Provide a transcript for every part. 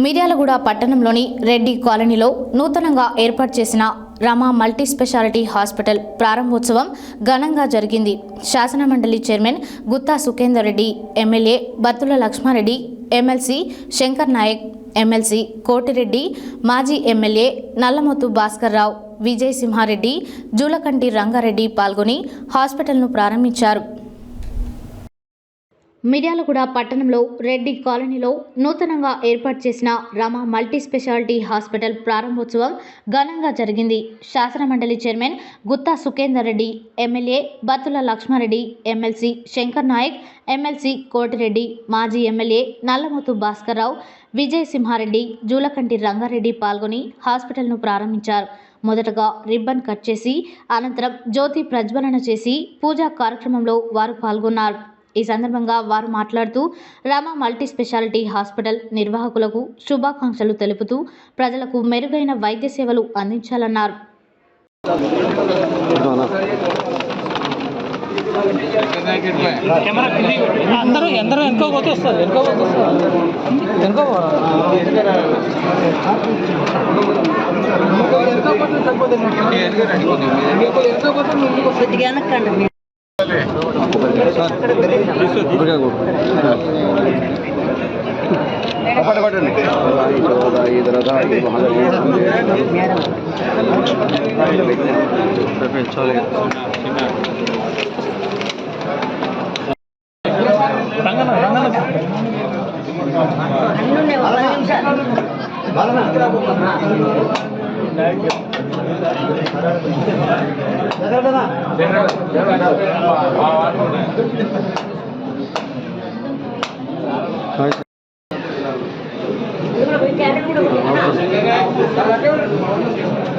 మిర్యాలగూడ పట్టణంలోని రెడ్డి కాలనీలో నూతనంగా ఏర్పాటు చేసిన రమా మల్టీ స్పెషాలిటీ హాస్పిటల్ ప్రారంభోత్సవం ఘనంగా జరిగింది. శాసనమండలి chairman Gutha Sukhender Reddy, MLA Bathula Lakshma Reddy, MLC Shankar Nayak, MLC Koti Reddy, మాజీ ఎమ్మెల్యే నల్లమోతు భాస్కర్ రావు, విజయ్ సింహారెడ్డి, జూలకంటి రంగారెడ్డి పాల్గొని హాస్పిటల్ను ప్రారంభించారు. మిర్యాలగూడ పట్టణంలో రెడ్డి కాలనీలో నూతనంగా ఏర్పాటు చేసిన రమా మల్టీ స్పెషాలిటీ హాస్పిటల్ ప్రారంభోత్సవం ఘనంగా జరిగింది. శాసనమండలి chairman Gutha Sukhender Reddy, MLA Bathula Lakshma Reddy, MLC Shankar Nayak, MLC Koti Reddy, మాజీ ఎమ్మెల్యే నల్లమోతు భాస్కర్ రావు, విజయ్ సింహారెడ్డి, జూలకంటి రంగారెడ్డి పాల్గొని హాస్పిటల్ను ప్రారంభించారు. మొదటగా రిబ్బన్ కట్ చేసి అనంతరం జ్యోతి ప్రజ్వలన చేసి పూజా కార్యక్రమంలో వారు పాల్గొన్నారు. ఈ సందర్భంగా వారు మాట్లాడుతూ రమా మల్టీ స్పెషాలిటీ హాస్పిటల్ నిర్వాహకులకు శుభాకాంక్షలు తెలుపుతూ ప్రజలకు మెరుగైన వైద్య సేవలు అందించాలన్నారు.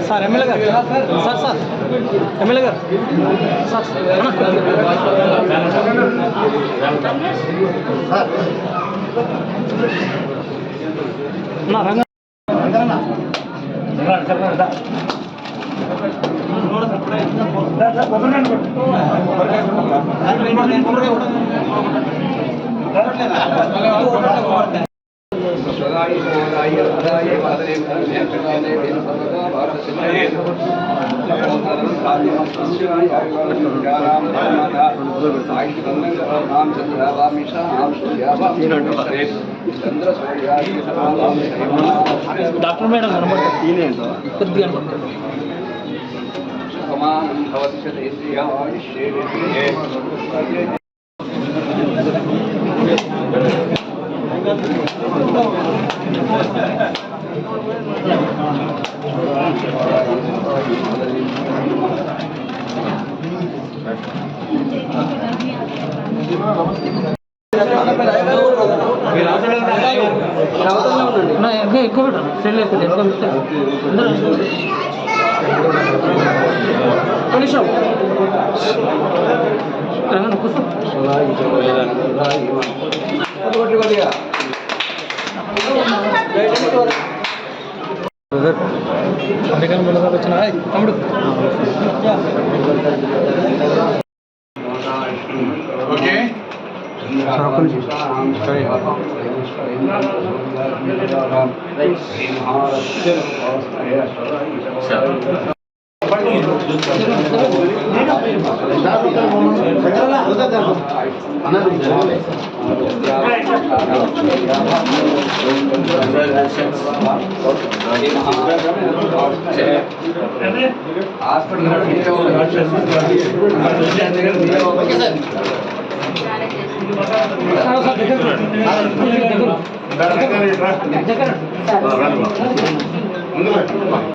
సార్ ఎమ్మెల్యే గారు సార్ ఎమ్మెల్యే గారు నా రంగ డాక్టర్ మేడం ఎక్కువ నిమిషం అందుకని ముందుగా వచ్చిన తమ్ముడు ఓకే హాస్పిటల్